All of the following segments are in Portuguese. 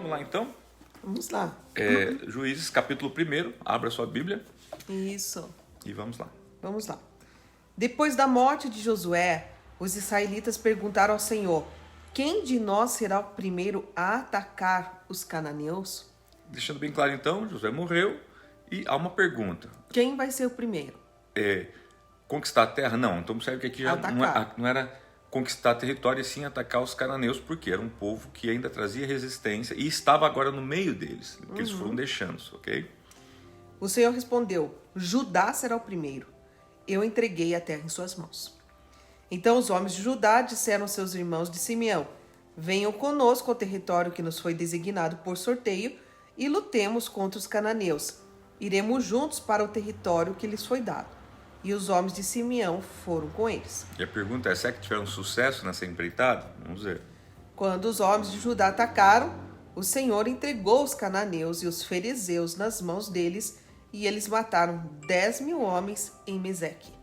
Vamos lá então? Vamos lá. Juízes capítulo 1, abra sua Bíblia Isso. e vamos lá. Vamos lá. Depois da morte de Josué, os israelitas perguntaram ao Senhor: quem de nós será o primeiro a atacar os cananeus? Deixando bem claro então, Josué morreu e há uma pergunta. Quem vai ser o primeiro? Conquistar a terra? Não, então percebe que aqui já Atacar. não era conquistar território e sim atacar os cananeus, porque era um povo que ainda trazia resistência e estava agora no meio deles, que eles foram deixando, ok? O Senhor respondeu: Judá será o primeiro. Eu entreguei a terra em suas mãos. Então os homens de Judá disseram aos seus irmãos de Simeão: venham conosco ao território que nos foi designado por sorteio e lutemos contra os cananeus. Iremos juntos para o território que lhes foi dado. E os homens de Simeão foram com eles. E a pergunta é, será que tiveram sucesso nessa empreitada? Vamos ver. Quando os homens de Judá atacaram, o Senhor entregou os cananeus e os ferezeus nas mãos deles, e eles mataram 10.000 homens em Meseque.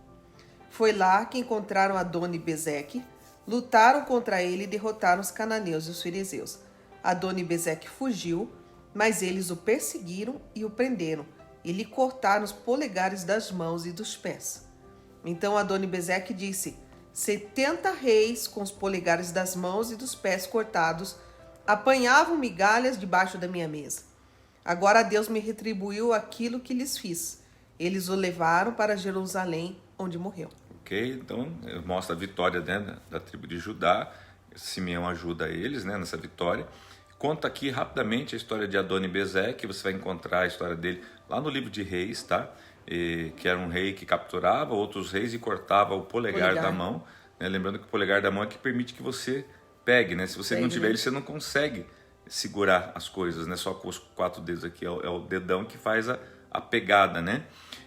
Foi lá que encontraram Adoni-Bezeque, lutaram contra ele e derrotaram os cananeus e os ferezeus. Adoni-Bezeque fugiu, mas eles o perseguiram e o prenderam, e lhe cortaram os polegares das mãos e dos pés. Então Adoni-Bezeque disse: 70 reis com os polegares das mãos e dos pés cortados apanhavam migalhas debaixo da minha mesa. Agora Deus me retribuiu aquilo que lhes fiz. Eles o levaram para Jerusalém, onde morreu. Ok, então mostra a vitória, né, da tribo de Judá. Simeão ajuda eles, né, nessa vitória. Conta aqui rapidamente a história de Adoni-Bezeque. Você vai encontrar a história dele lá no livro de Reis, tá? Que era um rei que capturava outros reis e cortava o polegar da mão, né? Lembrando que o polegar da mão é que permite que você pegue, né? Se você não tiver ele, você não consegue segurar as coisas, né? Só com os 4 dedos aqui, é o dedão que faz a pegada, né?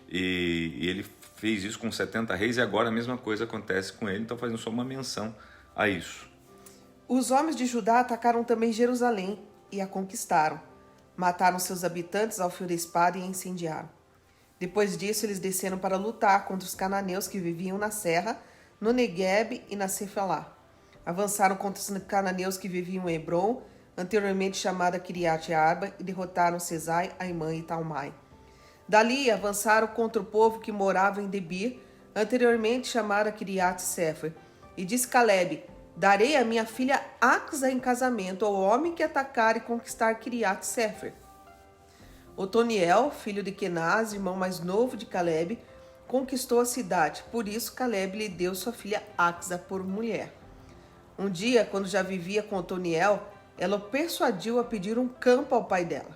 E ele fez isso com 70 reis e agora a mesma coisa acontece com ele, então fazendo só uma menção a isso. Os homens de Judá atacaram também Jerusalém e a conquistaram. Mataram seus habitantes ao fio da espada e a incendiaram. Depois disso, eles desceram para lutar contra os cananeus que viviam na serra, no Neguebe e na Cefalá. Avançaram contra os cananeus que viviam em Hebron, anteriormente chamada Kiriat Arba, e derrotaram Sesai, Aimã e Talmai. Dali, avançaram contra o povo que morava em Debir, anteriormente chamada Kiriat Sefer. E disse Calebe: darei a minha filha Axa em casamento ao homem que atacar e conquistar Kiriat Sefer. Otoniel, filho de Kenaz, irmão mais novo de Calebe, conquistou a cidade. Por isso, Calebe lhe deu sua filha Axa por mulher. Um dia, quando já vivia com Otoniel, ela o persuadiu a pedir um campo ao pai dela.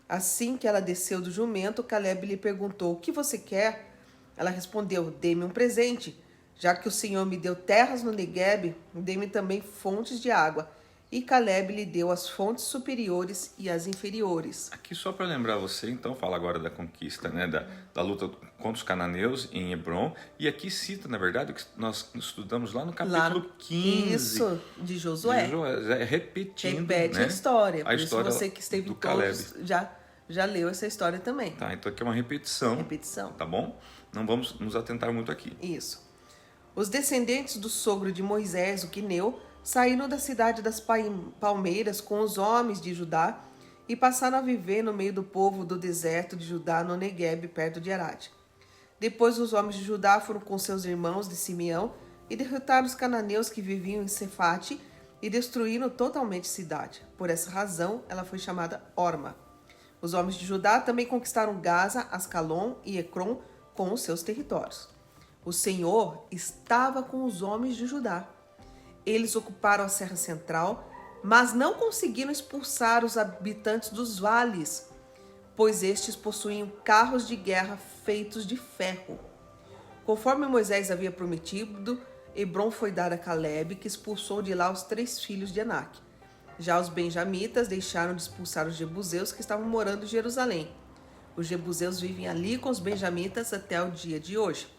Assim que ela desceu do jumento, Calebe lhe perguntou: o que você quer? Ela respondeu: dê-me um presente. Já que o Senhor me deu terras no Neguebe, dê-me também fontes de água. E Calebe lhe deu as fontes superiores e as inferiores. Aqui só para lembrar você, então, fala agora da conquista, né, da luta contra os cananeus em Hebron. E aqui cita, na verdade, o que nós estudamos lá no capítulo 15. Isso, de Josué. Repetindo, repete, né, a história. Por história isso você que esteve do em todos Calebe. já leu essa história também. Tá, então aqui é uma repetição. Repetição. Tá bom? Não vamos nos atentar muito aqui. Isso. Os descendentes do sogro de Moisés, o Quineu, saíram da cidade das palmeiras com os homens de Judá e passaram a viver no meio do povo do deserto de Judá, no Neguebe, perto de Arade. Depois os homens de Judá foram com seus irmãos de Simeão e derrotaram os cananeus que viviam em Cefate e destruíram totalmente a cidade. Por essa razão, ela foi chamada Orma. Os homens de Judá também conquistaram Gaza, Ascalon e Ecrom com os seus territórios. O Senhor estava com os homens de Judá. Eles ocuparam a Serra Central, mas não conseguiram expulsar os habitantes dos vales, pois estes possuíam carros de guerra feitos de ferro. Conforme Moisés havia prometido, Hebron foi dada a Calebe, que expulsou de lá os 3 filhos de Anak. Já os benjamitas deixaram de expulsar os jebuseus que estavam morando em Jerusalém. Os jebuseus vivem ali com os benjamitas até o dia de hoje.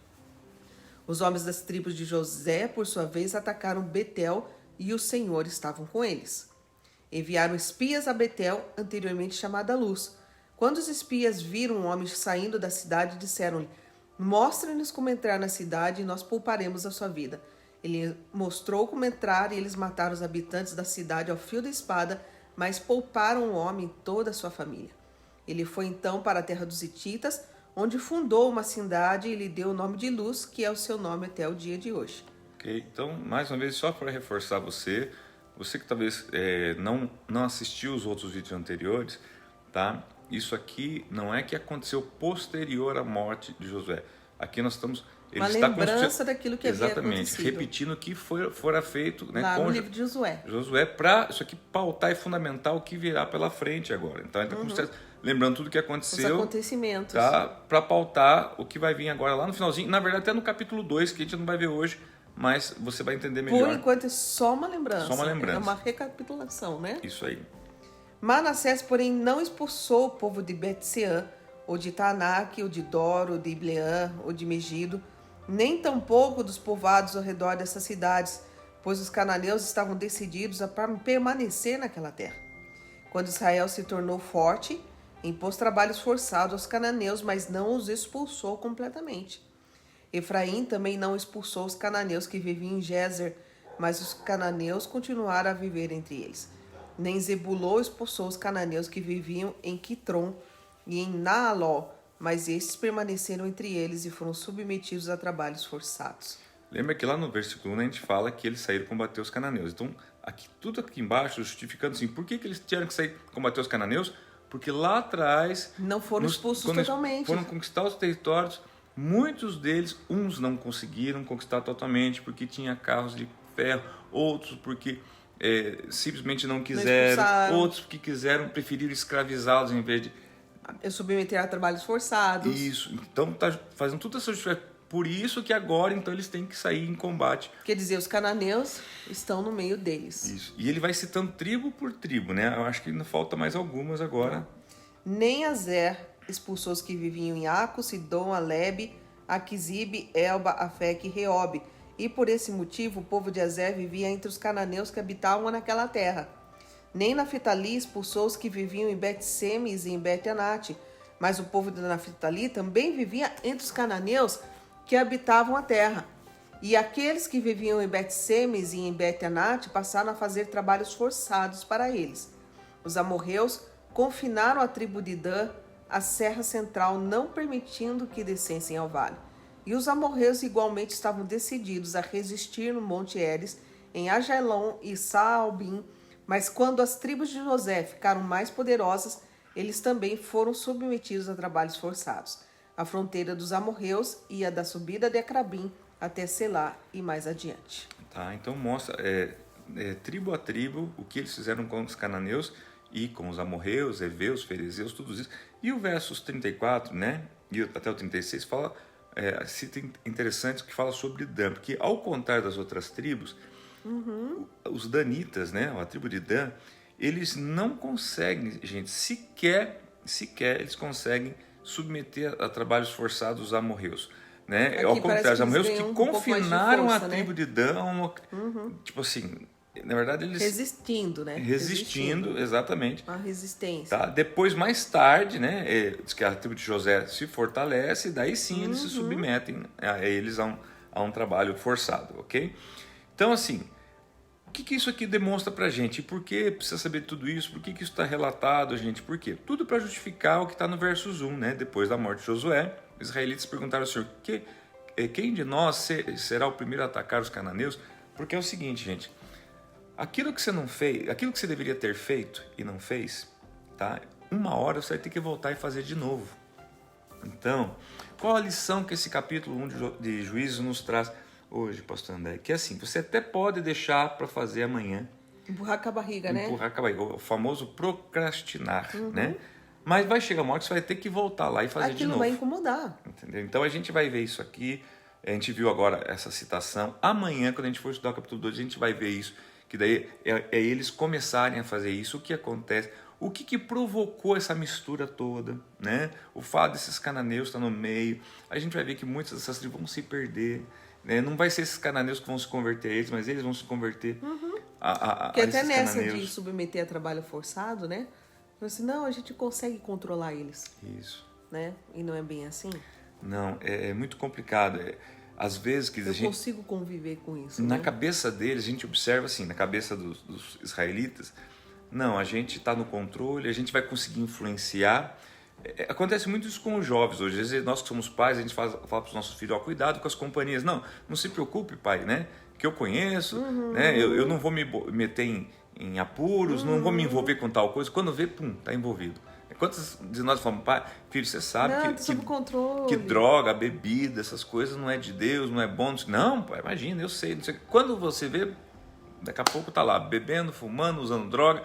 Os homens das tribos de José, por sua vez, atacaram Betel e o Senhor estava com eles. Enviaram espias a Betel, anteriormente chamada Luz. Quando os espias viram um homem saindo da cidade, disseram-lhe: mostre-nos como entrar na cidade e nós pouparemos a sua vida. Ele mostrou como entrar e eles mataram os habitantes da cidade ao fio da espada, mas pouparam o homem e toda a sua família. Ele foi então para a terra dos Hititas, onde fundou uma cidade e lhe deu o nome de Luz, que é o seu nome até o dia de hoje. Ok, então, mais uma vez, só para reforçar você que talvez não assistiu os outros vídeos anteriores, tá? Isso aqui não é que aconteceu posterior à morte de Josué. Aqui nós estamos... Uma lembrança daquilo que havia acontecido. Exatamente, repetindo o que fora feito, né, lá com no livro de Josué. Josué, para isso aqui pautar e fundamentar o que virá pela frente agora. Então, lembrando tudo o que aconteceu. Os acontecimentos. Tá? Para pautar o que vai vir agora lá no finalzinho. Na verdade, até no capítulo 2, que a gente não vai ver hoje, mas você vai entender melhor. Por enquanto é só uma lembrança. Só uma lembrança. É uma recapitulação, né? Isso aí. Manassés, porém, não expulsou o povo de Bet-seã, ou de Taanaque, ou de Dor, ou de Ibleã, ou de Megido, nem tampouco dos povoados ao redor dessas cidades, pois os cananeus estavam decididos a permanecer naquela terra. Quando Israel se tornou forte, impôs trabalhos forçados aos cananeus, mas não os expulsou completamente. Efraim também não expulsou os cananeus que viviam em Gézer, mas os cananeus continuaram a viver entre eles. Nem Zebulô expulsou os cananeus que viviam em Quitron e em Naaló, mas estes permaneceram entre eles e foram submetidos a trabalhos forçados. Lembra que lá no versículo 1 a gente fala que eles saíram combater os cananeus. Então, tudo aqui embaixo, justificando assim, por que eles tiveram que sair combater os cananeus? Porque lá atrás... Não foram expulsos totalmente. Foram conquistar os territórios, muitos deles, uns não conseguiram conquistar totalmente porque tinha carros de ferro, outros porque simplesmente não quiseram, outros porque preferiram escravizá-los em vez de... submeter a trabalhos forçados. Isso, então tá fazendo tudo essa justificativa. Por isso que agora, então, eles têm que sair em combate. Quer dizer, os cananeus estão no meio deles. Isso, e ele vai citando tribo por tribo, né? Eu acho que ainda falta mais algumas agora. Nem Azer expulsou os que viviam em Aco, Sidom, Alebe, Aquisibe, Elba, Afec e Reobe. E por esse motivo, o povo de Azer vivia entre os cananeus que habitavam naquela terra. Nem Naftali expulsou os que viviam em Bet-Semes e em Bet-Anate, mas o povo de Naftali também vivia entre os cananeus que habitavam a terra. E aqueles que viviam em Bet-Semes e em Bet-Anate passaram a fazer trabalhos forçados para eles. Os amorreus confinaram a tribo de Dan à serra central, não permitindo que descessem ao vale. E os amorreus igualmente estavam decididos a resistir no Monte Heres, em Ajalon e Saalbim, mas quando as tribos de José ficaram mais poderosas, eles também foram submetidos a trabalhos forçados. A fronteira dos amorreus ia da subida de Acrabim até Selá e mais adiante. Tá, então mostra tribo a tribo o que eles fizeram com os cananeus e com os amorreus, heveus, ferezeus, tudo isso. E o versos 34, né, e até o 36 fala, cita interessante que fala sobre Dan, porque ao contrário das outras tribos, os danitas, né, a tribo de Dan, eles não conseguem, gente, sequer eles conseguem submeter a trabalhos forçados os amorreus, né? Ao contrário, os amorreus que confinaram a tribo de Dan, tipo assim, na verdade eles... Resistindo, né? Resistindo, exatamente. Uma resistência. Tá? Depois, mais tarde, né, diz que a tribo de José se fortalece, e daí sim eles se submetem a um trabalho forçado, ok? Então, assim, o que isso aqui demonstra pra gente? E por que precisa saber tudo isso? Por que isso está relatado, gente? Por quê? Tudo para justificar o que está no versos 1, né? Depois da morte de Josué, os israelitas perguntaram ao Senhor, quem de nós será o primeiro a atacar os cananeus? Porque é o seguinte, gente, aquilo que você não fez, aquilo que você deveria ter feito e não fez, tá? Uma hora você vai ter que voltar e fazer de novo. Então, qual a lição que esse capítulo 1 de Juízes nos traz hoje, pastor André? Que é assim, você até pode deixar para fazer amanhã. Empurrar com a barriga, né? Empurrar com a barriga, o famoso procrastinar, né? Mas vai chegar uma hora que você vai ter que voltar lá e fazer de novo. Aquilo vai incomodar. Entendeu? Então a gente vai ver isso aqui, a gente viu agora essa citação. Amanhã, quando a gente for estudar o capítulo 2, a gente vai ver isso, que daí é eles começarem a fazer isso, o que acontece, o que provocou essa mistura toda, né? O fato desses cananeus estar no meio, a gente vai ver que muitas dessas tribos vão se perder, né? Não vai ser esses cananeus que vão se converter a eles, mas eles vão se converter Porque até nessa cananeus. De submeter a trabalho forçado, né? Assim, não, a gente consegue controlar eles. Isso. Né? E não é bem assim? Não, é muito complicado. Às vezes que eu consigo conviver com isso. Na né? cabeça deles, a gente observa assim, na cabeça dos israelitas, não, a gente está no controle, a gente vai conseguir influenciar. Acontece muito isso com os jovens hoje. Às vezes nós que somos pais, a gente fala para os nossos filhos, ó, cuidado com as companhias. Não se preocupe, pai, né? Que eu conheço, né? Eu não vou me meter em apuros, não vou me envolver com tal coisa. Quando vê, pum, tá envolvido. Quantos de nós falamos, pai, filho, você sabe Não, tá sob controle. que droga, bebida, essas coisas não é de Deus, não é bom. Não, pai, imagina, eu sei, não sei. Quando você vê, daqui a pouco tá lá, bebendo, fumando, usando droga,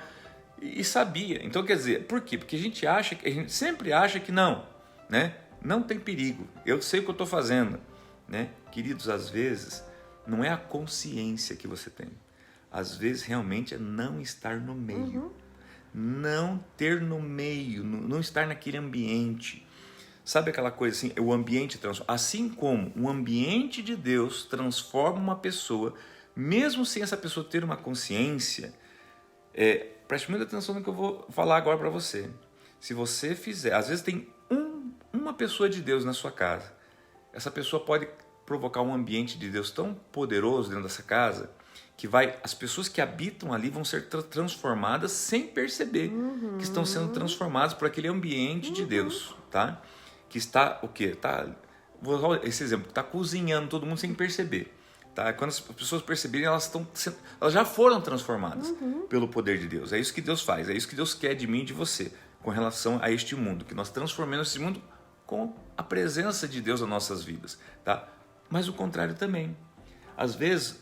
e sabia. Então, quer dizer, por quê? Porque a gente sempre acha que não, né? Não tem perigo, eu sei o que eu estou fazendo, né? Queridos, às vezes, não é a consciência que você tem. Às vezes, realmente, é não estar no meio. Não ter no meio, não estar naquele ambiente. Sabe aquela coisa assim, o ambiente transforma. Assim como um ambiente de Deus transforma uma pessoa, mesmo sem essa pessoa ter uma consciência, preste muita atenção no que eu vou falar agora para você. Se você fizer, às vezes tem uma pessoa de Deus na sua casa, essa pessoa pode provocar um ambiente de Deus tão poderoso dentro dessa casa, que as pessoas que habitam ali vão ser transformadas sem perceber que estão sendo transformadas por aquele ambiente de Deus, tá? Que está, o quê? Vou usar esse exemplo, está cozinhando todo mundo sem perceber. Tá? Quando as pessoas perceberem, elas já foram transformadas pelo poder de Deus. É isso que Deus faz, é isso que Deus quer de mim e de você, com relação a este mundo, que nós transformemos esse mundo com a presença de Deus nas nossas vidas. Tá? Mas o contrário também. Às vezes,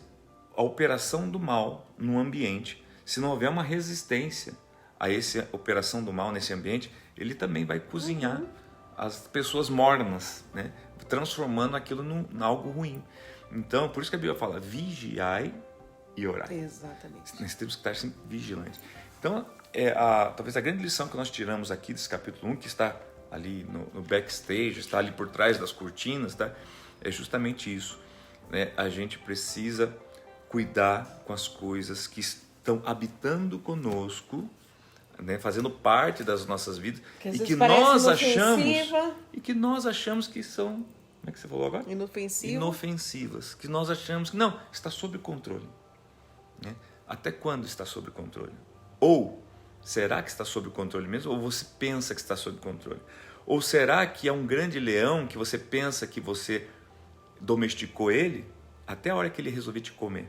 a operação do mal no ambiente, se não houver uma resistência a essa operação do mal nesse ambiente, ele também vai cozinhar as pessoas mornas, né? Transformando aquilo em algo ruim. Então, por isso que a Bíblia fala, vigiai e orai. Exatamente. Nós temos que estar sempre vigilantes. Então, talvez a grande lição que nós tiramos aqui desse capítulo 1, que está ali no backstage, está ali por trás das cortinas, tá? É justamente isso, né? A gente precisa cuidar com as coisas que estão habitando conosco, né? Fazendo parte das nossas vidas, e que nós achamos que são, como é que você falou agora? Inofensivas, que nós achamos que não, está sob controle, né? Até quando está sob controle? Ou será que está sob controle mesmo? Ou você pensa que está sob controle? Ou será que é um grande leão que você pensa que você domesticou ele até a hora que ele resolver te comer?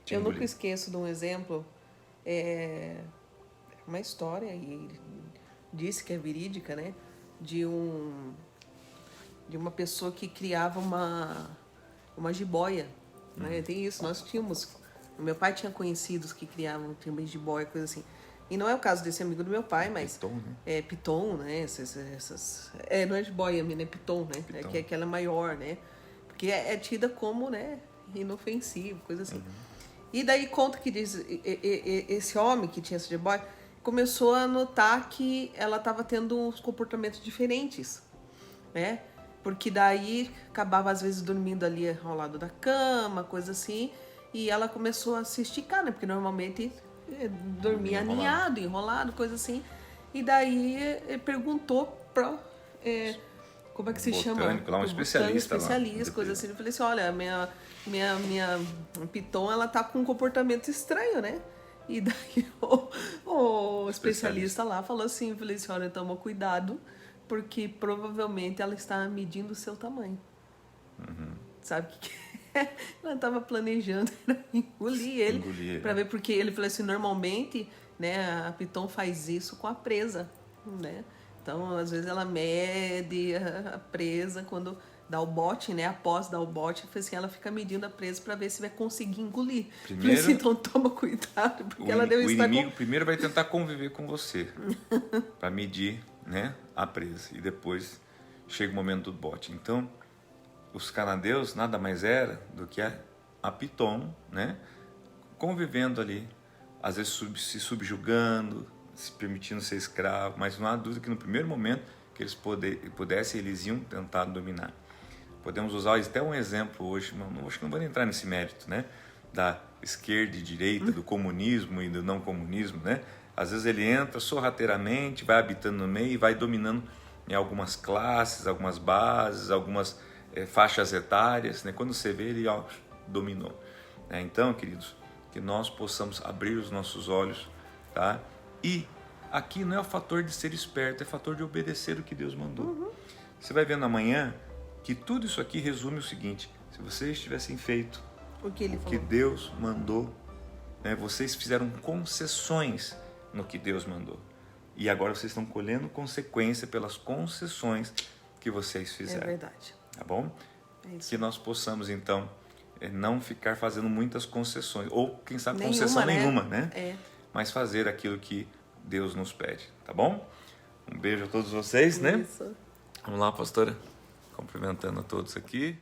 Eu nunca esqueço de um exemplo, uma história, e disse que é verídica, né? De uma pessoa que criava uma jiboia, né? Tem isso, nós tínhamos, meu pai tinha conhecidos que criavam também jiboia, coisa assim. E não é o caso desse amigo do meu pai, mas piton, né? É piton, né? Não é jiboia, né? Piton, né? Piton. Que é aquela maior, né? Porque é tida como, né, inofensivo, coisa assim. E daí conta que diz, esse homem que tinha essa jiboia começou a notar que ela estava tendo uns comportamentos diferentes, né? Porque daí acabava às vezes dormindo ali ao lado da cama, coisa assim, e ela começou a se esticar, né? Porque normalmente dormia aninhado, enrolado, coisa assim. E daí perguntou para como é que se chama? Lá, um especialista lá. Coisa assim. Eu falei assim, olha, minha piton, ela tá com um comportamento estranho, né? E daí o especialista lá falou assim, eu falei assim, olha, toma cuidado, porque provavelmente ela está medindo o seu tamanho. Sabe o que é? Ela estava planejando engolir ele para ver, porque ele falou assim, normalmente, né, a piton faz isso com a presa, né? Então, às vezes ela mede a presa quando dá o bote, né? Após dar o bote, assim, ela fica medindo a presa para ver se vai conseguir engolir. Primeiro, assim, então toma cuidado, porque ela deu isso. O inimigo primeiro vai tentar conviver com você para medir, né, a presa, e depois chega o momento do bote. Então, os cananeus nada mais era do que a piton, né, convivendo ali, às vezes se subjugando, se permitindo ser escravo, mas não há dúvida que no primeiro momento que eles pudessem, eles iam tentar dominar. Podemos usar até um exemplo hoje, acho que não vou entrar nesse mérito, né, da esquerda e direita, do comunismo e do não comunismo, né? Às vezes ele entra sorrateiramente, vai habitando no meio e vai dominando em algumas classes, algumas bases, algumas faixas etárias, né? Quando você vê, ele dominou. Então, queridos, que nós possamos abrir os nossos olhos, tá? E aqui não é o fator de ser esperto, é o fator de obedecer o que Deus mandou. Você vai vendo amanhã que tudo isso aqui resume o seguinte: se vocês tivessem feito O que ele o que falou. Deus mandou, né, vocês fizeram concessões no que Deus mandou. E agora vocês estão colhendo consequência pelas concessões que vocês É fizeram. verdade. Tá bom? É isso. Que nós possamos, então, não ficar fazendo muitas concessões. Ou, quem sabe, Nenhuma, concessão né? nenhuma, né? É. Mas fazer aquilo que Deus nos pede. Tá bom? Um beijo a todos vocês, né? Isso. Vamos lá, pastora. Cumprimentando a todos aqui.